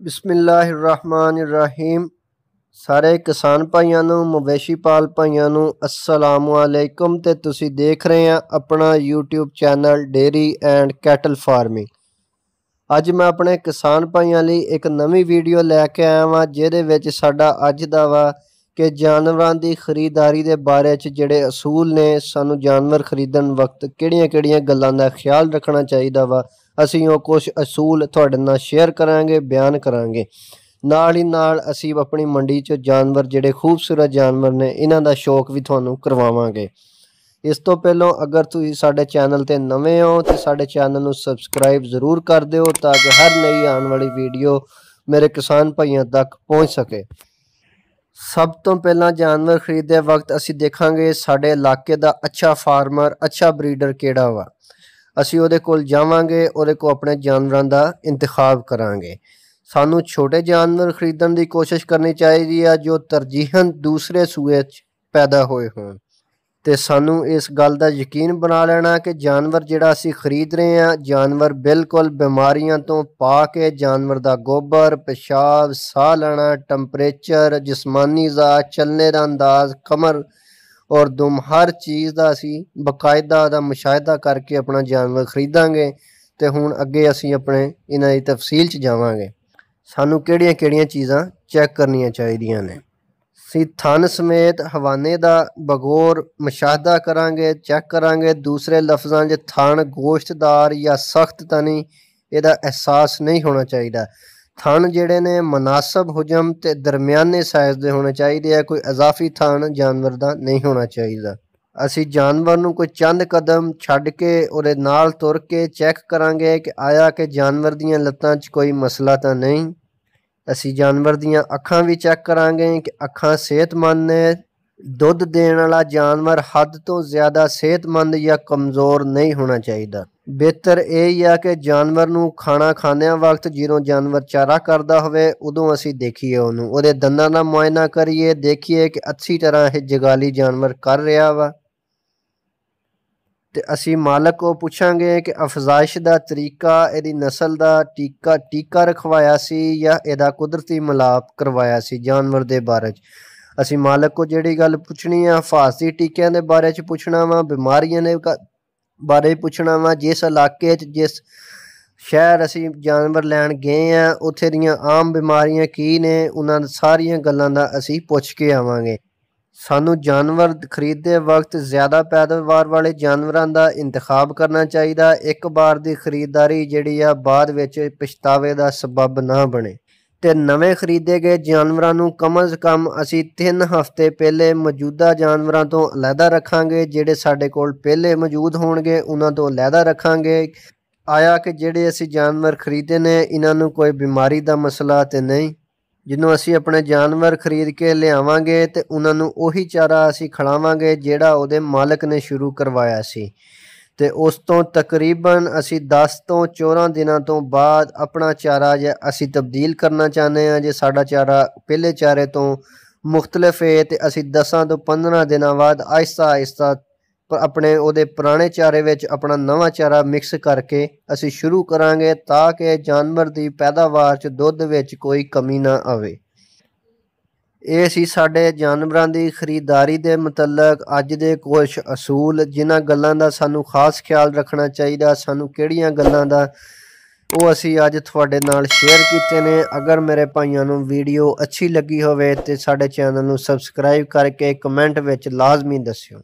बिस्मिल्लाहिर्रहमानिर्रहीम। सारे किसान भाइयों नूं मवेशी पाल भाइयों नूं अस्सलामुअलैकुम। ते तुसी देख रहे हैं अपना YouTube channel dairy and cattle farming. अज मैं अपने किसान भाइयों लई एक नवी वीडियो लैके आया वां जिहदे विच साडा अज दा वा कि जानवरां दी खरीदारी दे बारे च जिहड़े असूल ने सानूं जानवर खरीदण वक्त किहड़ियां-किहड़ियां गल्लां दा ख्याल रखना चाहीदा वा। असीं ओह कुछ असूल तुहाडे नाल शेयर करांगे, बयान करांगे। नाल ही नाल असीं अपनी मंडी च जानवर जिहड़े खूबसूरत जानवर ने इन्हां दा शौक भी तुहानूं करवावांगे। इस तो पहलों अगर तुसीं साडे चैनल ते नवें हो तो साडे चैनल नूं सबसक्राइब जरूर कर दिओ ताकि हर नई आने वाली वीडियो मेरे किसान भाइयों तक पहुँच सके। सब तो पहला जानवर खरीदते वक्त असीं देखांगे साडे इलाके दा अच्छा फार्मर, अच्छा ब्रीडर किहड़ा वा। असीं उहदे कोल जावांगे, उहदे कोल अपने जानवरां दा इंतखाब करांगे। सानूं छोटे जानवर खरीदण दी कोशिश करनी चाहिदी है जो तरजीहन दूसरे सूए च पैदा होए होण। ते सानूं इस गल दा यकीन बना लेना कि जानवर जिहड़ा असीं खरीद रहे हैं जानवर बिल्कुल बीमारियां तो पाक है। जानवर दा गोबर, पेशाब, साह लैना, टंपरेचर, जिस्मानी इजाज, चलने दा अंदाज, कमर और दुम हर चीज़ दा असीं बकायदा दा मुशाहिदा करके अपना जानवर खरीदांगे। ते हुण अगे असीं अपने इन्हां दी तफसील च जावांगे। सानूं किहड़ियां-किहड़ियां चीज़ां चैक करनियां चाहीदियां ने। ਅਸੀਂ ਥਣ ਸਮੇਤ ਹਵਾਨੇ ਦਾ ਬਗੌਰ ਮੁਸ਼ਾਹਦਾ ਕਰਾਂਗੇ, ਚੈੱਕ ਕਰਾਂਗੇ। ਦੂਸਰੇ ਲਫ਼ਜ਼ਾਂ 'ਚ ਥਣ ਗੋਸ਼ਤਦਾਰ ਜਾਂ ਸਖਤ ਤਾਂ ਨਹੀਂ, ਇਹਦਾ ਅਹਿਸਾਸ ਨਹੀਂ ਹੋਣਾ ਚਾਹੀਦਾ। ਥਣ ਜਿਹੜੇ ਨੇ ਮੁਨਾਸਬ ਹੁਜਮ ਤੇ ਦਰਮਿਆਨੇ ਸਾਈਜ਼ ਦੇ ਹੋਣੇ ਚਾਹੀਦੇ ਆ। ਕੋਈ ਇਜ਼ਾਫੀ ਥਣ ਜਾਨਵਰ ਦਾ ਨਹੀਂ ਹੋਣਾ ਚਾਹੀਦਾ। ਅਸੀਂ ਜਾਨਵਰ ਨੂੰ ਕੋਈ ਚੰਦ ਕਦਮ ਛੱਡ ਕੇ ਉਹਦੇ ਨਾਲ ਤੁਰ ਕੇ ਚੈੱਕ ਕਰਾਂਗੇ ਕਿ ਆਇਆ ਕਿ ਜਾਨਵਰ ਦੀਆਂ ਲੱਤਾਂ 'ਚ ਕੋਈ ਮਸਲਾ ਤਾਂ ਨਹੀਂ। ਅਸੀਂ ਜਾਨਵਰ ਦੀਆਂ ਅੱਖਾਂ ਵੀ ਚੈੱਕ ਕਰਾਂਗੇ ਕਿ ਅੱਖਾਂ ਸਿਹਤਮੰਦ ਨੇ। ਦੁੱਧ ਦੇਣ ਵਾਲਾ ਜਾਨਵਰ ਹੱਦ ਤੋਂ ਜ਼ਿਆਦਾ ਸਿਹਤਮੰਦ ਜਾਂ ਕਮਜ਼ੋਰ ਨਹੀਂ ਹੋਣਾ ਚਾਹੀਦਾ। ਬਿਹਤਰ ਇਹ ਹੀ ਆ ਕਿ ਜਾਨਵਰ ਨੂੰ ਖਾਣਾ ਖਾਂਦਿਆਂ ਵਕਤ ਜਦੋਂ ਜਾਨਵਰ ਚਾਰਾ ਕਰਦਾ ਹੋਵੇ ਉਦੋਂ ਅਸੀਂ ਦੇਖੀਏ, ਉਹਦੇ ਦੰਦਾਂ ਦਾ ਮੁਆਇਨਾ ਕਰੀਏ, ਦੇਖੀਏ ਕਿ ਅੱਛੀ ਤਰ੍ਹਾਂ ਇਹ ਜਗਾਲੀ ਜਾਨਵਰ ਕਰ ਰਿਹਾ ਵਾ। ਤੇ ਅਸੀਂ ਮਾਲਕ ਕੋ ਪੁੱਛਾਂਗੇ ਕਿ ਅਫਜ਼ਾਇਸ਼ ਦਾ ਤਰੀਕਾ, ਇਹਦੀ ਨਸਲ ਦਾ ਟੀਕਾ ਰਖਵਾਇਆ ਸੀ ਜਾਂ ਇਹਦਾ ਕੁਦਰਤੀ ਮਿਲਾਪ ਕਰਵਾਇਆ ਸੀ। ਜਾਨਵਰ ਦੇ ਬਾਰੇ 'ਚ ਅਸੀਂ ਮਾਲਕ ਕੋ ਜਿਹੜੀ ਗੱਲ ਪੁੱਛਣੀ ਆ ਹਿਫਾਜ਼ਤੀ ਟੀਕਿਆਂ ਦੇ ਬਾਰੇ 'ਚ ਪੁੱਛਣਾ ਵਾ, ਬਿਮਾਰੀਆਂ ਦੇ ਬਾਰੇ ਪੁੱਛਣਾ ਵਾ। ਜਿਸ ਇਲਾਕੇ 'ਚ ਜਿਸ ਸ਼ਹਿਰ ਅਸੀਂ ਜਾਨਵਰ ਲੈਣ ਗਏ ਆ ਉੱਥੇ ਦੀਆਂ ਆਮ ਬਿਮਾਰੀਆਂ ਕੀ ਨੇ, ਉਹਨਾਂ ਸਾਰੀਆਂ ਗੱਲਾਂ ਦਾ ਅਸੀਂ ਪੁੱਛ ਕੇ ਆਵਾਂਗੇ। ਸਾਨੂੰ ਜਾਨਵਰ ਖਰੀਦਦੇ ਵਕਤ ਜ਼ਿਆਦਾ ਪੈਦਾਵਾਰ ਵਾਲੇ ਜਾਨਵਰਾਂ ਦਾ ਇੰਤਖਾਬ ਕਰਨਾ ਚਾਹੀਦਾ। ਇੱਕ ਵਾਰ ਦੀ ਖਰੀਦਦਾਰੀ ਜਿਹੜੀ ਆ ਬਾਅਦ ਵਿੱਚ ਪਛਤਾਵੇ ਦਾ ਸਬਬ ਨਾ ਬਣੇ। ਤੇ ਨਵੇਂ ਖਰੀਦੇ ਗਏ ਜਾਨਵਰਾਂ ਨੂੰ ਕਮ ਅਜ਼ ਕਮ ਅਸੀਂ 3 ਹਫ਼ਤੇ ਪਹਿਲੇ ਮੌਜੂਦਾ ਜਾਨਵਰਾਂ ਤੋਂ ਅਲੱਗਾ ਰੱਖਾਂਗੇ। ਜਿਹੜੇ ਸਾਡੇ ਕੋਲ ਪਹਿਲੇ ਮੌਜੂਦ ਹੋਣਗੇ ਉਹਨਾਂ ਤੋਂ ਅਲੱਗਾ ਰੱਖਾਂਗੇ। ਆਇਆ ਕਿ ਜਿਹੜੇ ਅਸੀਂ ਜਾਨਵਰ ਖਰੀਦੇ ਨੇ ਇਹਨਾਂ ਨੂੰ ਕੋਈ ਬਿਮਾਰੀ ਦਾ ਮਸਲਾ ਤੇ ਨਹੀਂ। ਜਿਹਨੂੰ ਅਸੀਂ ਆਪਣੇ ਜਾਨਵਰ ਖਰੀਦ ਕੇ ਲਿਆਵਾਂਗੇ ਤੇ ਉਹਨਾਂ ਨੂੰ ਉਹੀ ਚਾਰਾ ਅਸੀਂ ਖਿਲਾਵਾਂਗੇ ਜਿਹੜਾ ਉਹਦੇ ਮਾਲਕ ਨੇ ਸ਼ੁਰੂ ਕਰਵਾਇਆ ਸੀ। ਤੇ ਉਸ ਤੋਂ ਤਕਰੀਬਨ ਅਸੀਂ 10 ਤੋਂ 14 ਦਿਨਾਂ ਤੋਂ ਬਾਅਦ ਆਪਣਾ ਚਾਰਾ ਜੇ ਅਸੀਂ ਤਬਦੀਲ ਕਰਨਾ ਚਾਹੁੰਦੇ ਹਾਂ, ਜੇ ਸਾਡਾ ਚਾਰਾ ਪਹਿਲੇ ਚਾਰੇ ਤੋਂ ਮੁਖਤਲਿਫ ਹੈ ਤੇ ਅਸੀਂ 10 ਤੋਂ 15 ਦਿਨਾਂ ਬਾਅਦ ਆਹਿਸਤਾ ਆਪਣੇ ਉਹਦੇ ਪੁਰਾਣੇ ਚਾਰੇ ਵਿੱਚ ਆਪਣਾ ਨਵਾਂ ਚਾਰਾ ਮਿਕਸ ਕਰਕੇ ਅਸੀਂ ਸ਼ੁਰੂ ਕਰਾਂਗੇ ਤਾਂ ਕਿ ਜਾਨਵਰ ਦੀ ਪੈਦਾਵਾਰ 'ਚ ਦੁੱਧ ਵਿੱਚ ਕੋਈ ਕਮੀ ਨਾ ਆਵੇ। ਇਹ ਸੀ ਸਾਡੇ ਜਾਨਵਰਾਂ ਦੀ ਖਰੀਦਦਾਰੀ ਦੇ ਮੁਤਲਕ ਅੱਜ ਦੇ ਕੁਛ ਅਸੂਲ ਜਿਨ੍ਹਾਂ ਗੱਲਾਂ ਦਾ ਸਾਨੂੰ ਖਾਸ ਖਿਆਲ ਰੱਖਣਾ ਚਾਹੀਦਾ। ਸਾਨੂੰ ਕਿਹੜੀਆਂ ਗੱਲਾਂ ਦਾ ਉਹ ਅਸੀਂ ਅੱਜ ਤੁਹਾਡੇ ਨਾਲ ਸ਼ੇਅਰ ਕੀਤੇ ਨੇ। ਅਗਰ ਮੇਰੇ ਭਾਈਆਂ ਨੂੰ ਵੀਡੀਓ ਅੱਛੀ ਲੱਗੀ ਹੋਵੇ ਤੇ ਸਾਡੇ ਚੈਨਲ ਨੂੰ ਸਬਸਕ੍ਰਾਈਬ ਕਰਕੇ ਕਮੈਂਟ ਵਿੱਚ ਲਾਜ਼ਮੀ ਦੱਸਿਓ।